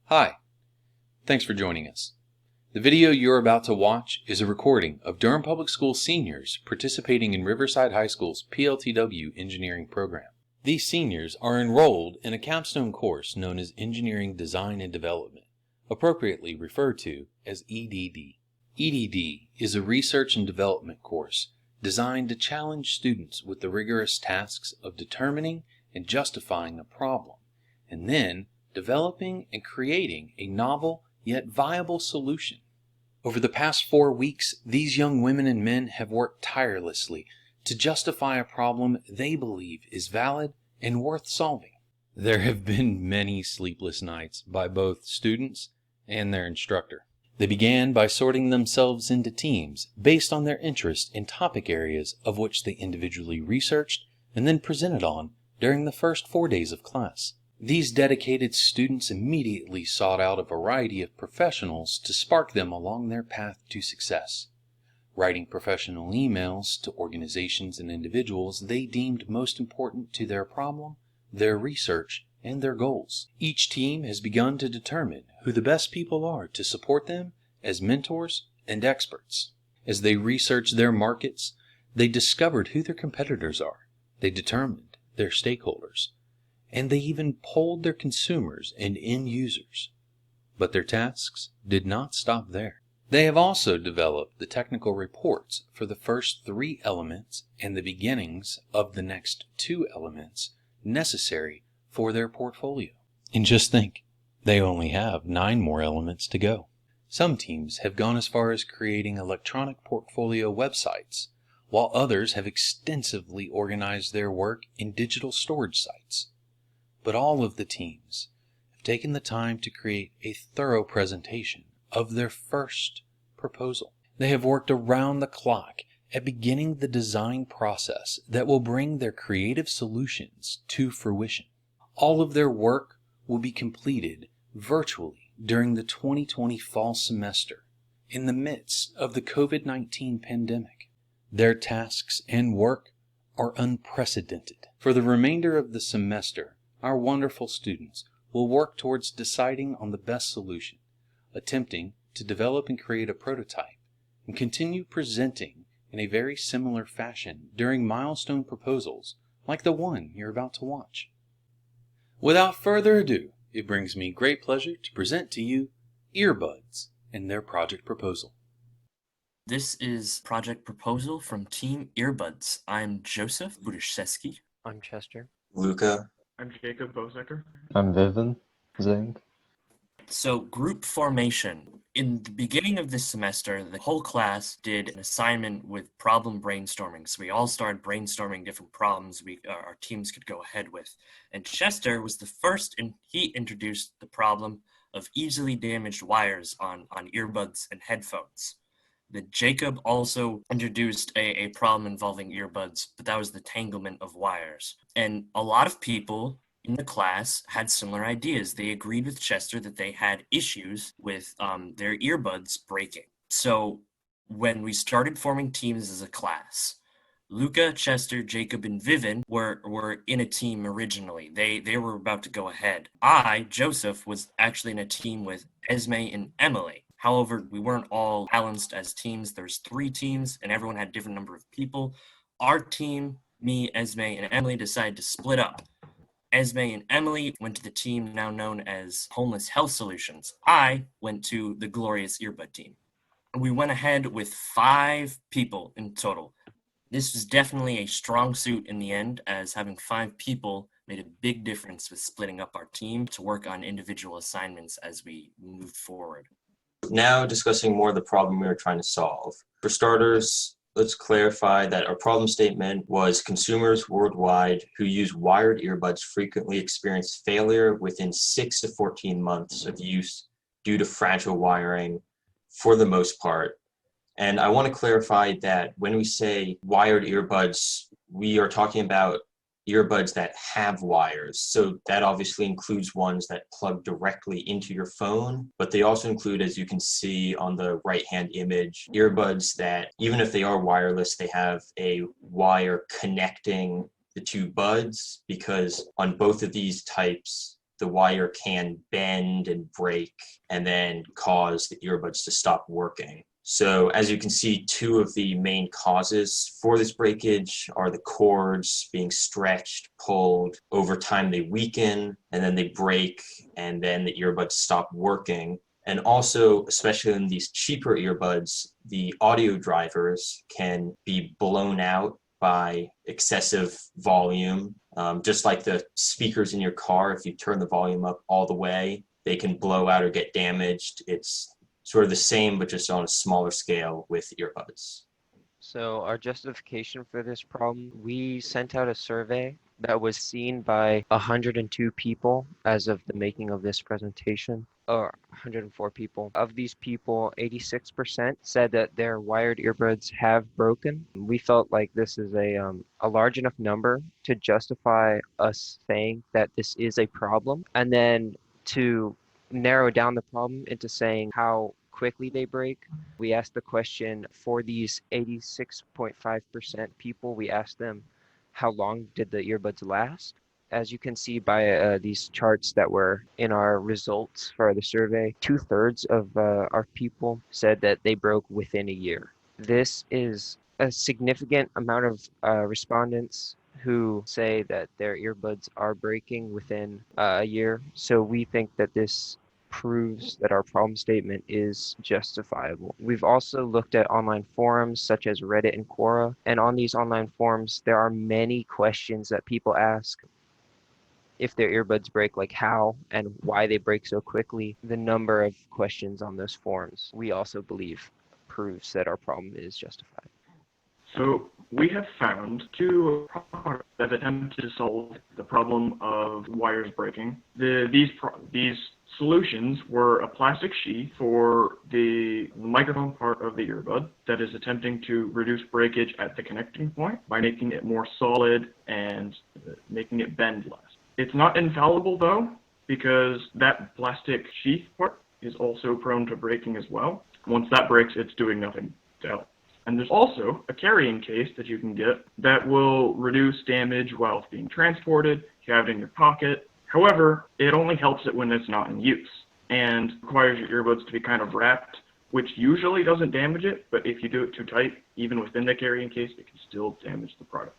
Hi, thanks for joining us. The video you're about to watch is a recording of Durham Public School seniors participating in Riverside High School's PLTW engineering program. These seniors are enrolled in a capstone course known as Engineering Design and Development, appropriately referred to as EDD. EDD is a research and development course designed to challenge students with the rigorous tasks of determining and justifying a problem, and then developing and creating a novel yet viable solution. Over the past 4 weeks, these young women and men have worked tirelessly to justify a problem they believe is valid and worth solving. There have been many sleepless nights by both students and their instructor. They began by sorting themselves into teams based on their interest in topic areas of which they individually researched and then presented on during the first 4 days of class. These dedicated students immediately sought out a variety of professionals to spark them along their path to success, writing professional emails to organizations and individuals they deemed most important to their problem, their research, and their goals. Each team has begun to determine who the best people are to support them as mentors and experts. As they researched their markets, they discovered who their competitors are. They determined their stakeholders, and they even polled their consumers and end users. But their tasks did not stop there. They have also developed the technical reports for the first 3 elements and the beginnings of the next 2 elements necessary for their portfolio. And just think, they only have 9 more elements to go. Some teams have gone as far as creating electronic portfolio websites, while others have extensively organized their work in digital storage sites. But all of the teams have taken the time to create a thorough presentation of their first proposal. They have worked around the clock at beginning the design process that will bring their creative solutions to fruition. All of their work will be completed virtually during the 2020 fall semester in the midst of the COVID-19 pandemic. Their tasks and work are unprecedented. For the remainder of the semester, our wonderful students will work towards deciding on the best solution, attempting to develop and create a prototype, and continue presenting in a very similar fashion during milestone proposals like the one you're about to watch. Without further ado, it brings me great pleasure to present to you Earbuds and their project proposal. This is project proposal from Team Earbuds. I'm Joseph Budaszewski. I'm Chester. Luca. I'm Jacob Bosecker. I'm Vivian Zing. So, group formation. In the beginning of this semester, the whole class did an assignment with problem brainstorming. So we all started brainstorming different problems our teams could go ahead with. And Chester was the first, and he introduced the problem of easily damaged wires on earbuds and headphones. That Jacob also introduced a problem involving earbuds, but that was the tanglement of wires. And a lot of people in the class had similar ideas. They agreed with Chester that they had issues with their earbuds breaking. So when we started forming teams as a class, Luca, Chester, Jacob, and Vivian were in a team originally. They were about to go ahead. I, Joseph, was actually in a team with Esme and Emily. However, we weren't all balanced as teams. There's 3 teams, and everyone had a different number of people. Our team, me, Esme, and Emily, decided to split up. Esme and Emily went to the team now known as Homeless Health Solutions. I went to the Glorious Earbud team. We went ahead with 5 people in total. This was definitely a strong suit in the end, as having 5 people made a big difference with splitting up our team to work on individual assignments as we moved forward. Now discussing more of the problem we were trying to solve. For starters, let's clarify that our problem statement was consumers worldwide who use wired earbuds frequently experience failure within 6 to 14 months of use due to fragile wiring for the most part. And I want to clarify that when we say wired earbuds, we are talking about earbuds that have wires. So that obviously includes ones that plug directly into your phone, but they also include, as you can see on the right-hand image, earbuds that, even if they are wireless, they have a wire connecting the 2 buds, because on both of these types the wire can bend and break and then cause the earbuds to stop working. So as you can see, two of the main causes for this breakage are the cords being stretched, pulled. Over time they weaken and then they break and then the earbuds stop working. And also, especially in these cheaper earbuds, the audio drivers can be blown out by excessive volume. Just like the speakers in your car, if you turn the volume up all the way, they can blow out or get damaged. It's sort of the same, but just on a smaller scale with earbuds. So our justification for this problem, we sent out a survey that was seen by 102 people as of the making of this presentation, or 104 people. Of these people, 86% said that their wired earbuds have broken. We felt like this is a large enough number to justify us saying that this is a problem, and then to narrow down the problem into saying how quickly they break. We asked the question for these 86.5% people, we asked them how long did the earbuds last? As you can see by these charts that were in our results for the survey, 2/3 of our people said that they broke within a year. This is a significant amount of respondents who say that their earbuds are breaking within a year. So we think that this proves that our problem statement is justifiable. We've also looked at online forums such as Reddit and Quora, and on these online forums, there are many questions that people ask if their earbuds break, like how and why they break so quickly. The number of questions on those forums, we also believe, proves that our problem is justified. So we have found two products that attempt to solve the problem of wires breaking. These solutions were a plastic sheath for the microphone part of the earbud that is attempting to reduce breakage at the connecting point by making it more solid and making it bend less. It's not infallible though, because that plastic sheath part is also prone to breaking as well. Once that breaks, it's doing nothing to help. And there's also a carrying case that you can get that will reduce damage while it's being transported. You have it in your pocket. However, it only helps it when it's not in use and requires your earbuds to be kind of wrapped, which usually doesn't damage it, but if you do it too tight, even within the carrying case, it can still damage the product.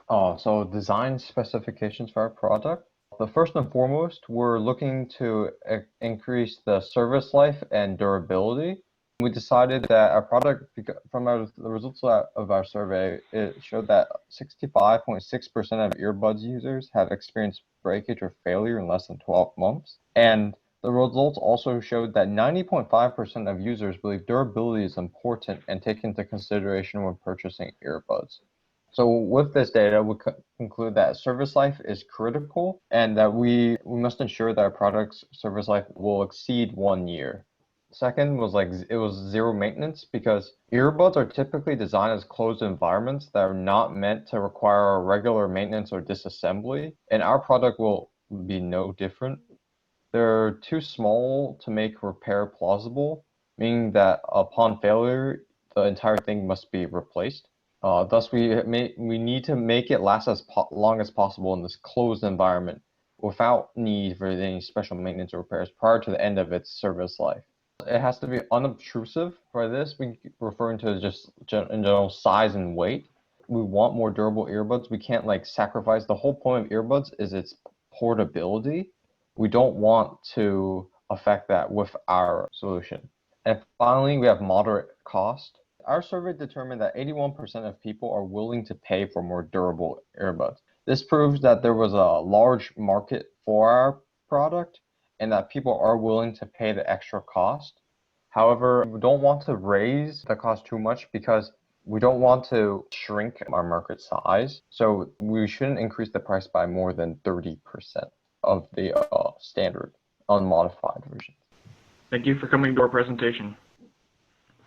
So design specifications for our product. The first and foremost, we're looking to increase the service life and durability. We decided that our product, from the results of our survey, it showed that 65.6% of earbuds users have experienced breakage or failure in less than 12 months. And the results also showed that 90.5% of users believe durability is important and take into consideration when purchasing earbuds. So with this data, we conclude that service life is critical and that we must ensure that our product's service life will exceed 1 year. Second was it was zero maintenance, because earbuds are typically designed as closed environments that are not meant to require regular maintenance or disassembly, and our product will be no different. They're too small to make repair plausible, meaning that upon failure, the entire thing must be replaced. Thus, we need to make it last as long as possible in this closed environment without need for any special maintenance or repairs prior to the end of its service life. It has to be unobtrusive. For this, we referring to just in general size and weight. We want more durable earbuds. We can't sacrifice. The whole point of earbuds is its portability. We don't want to affect that with our solution. And finally, we have moderate cost. Our survey determined that 81% of people are willing to pay for more durable earbuds. This proves that there was a large market for our product and that people are willing to pay the extra cost. However, we don't want to raise the cost too much because we don't want to shrink our market size. So we shouldn't increase the price by more than 30% of the standard unmodified version. Thank you for coming to our presentation.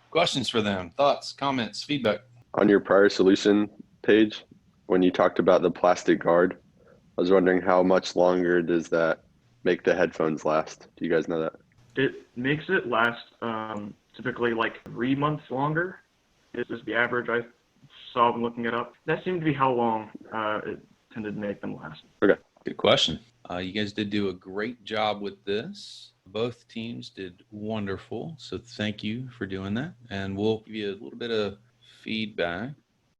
Questions for them? Thoughts, comments, feedback? On your prior solution page, when you talked about the plastic guard, I was wondering how much longer does that make the headphones last? Do you guys know that? It makes it last typically 3 months longer. This is the average I saw when looking it up. That seemed to be how long it tended to make them last. Okay. Good question. You guys did do a great job with this. Both teams did wonderful. So thank you for doing that. And we'll give you a little bit of feedback.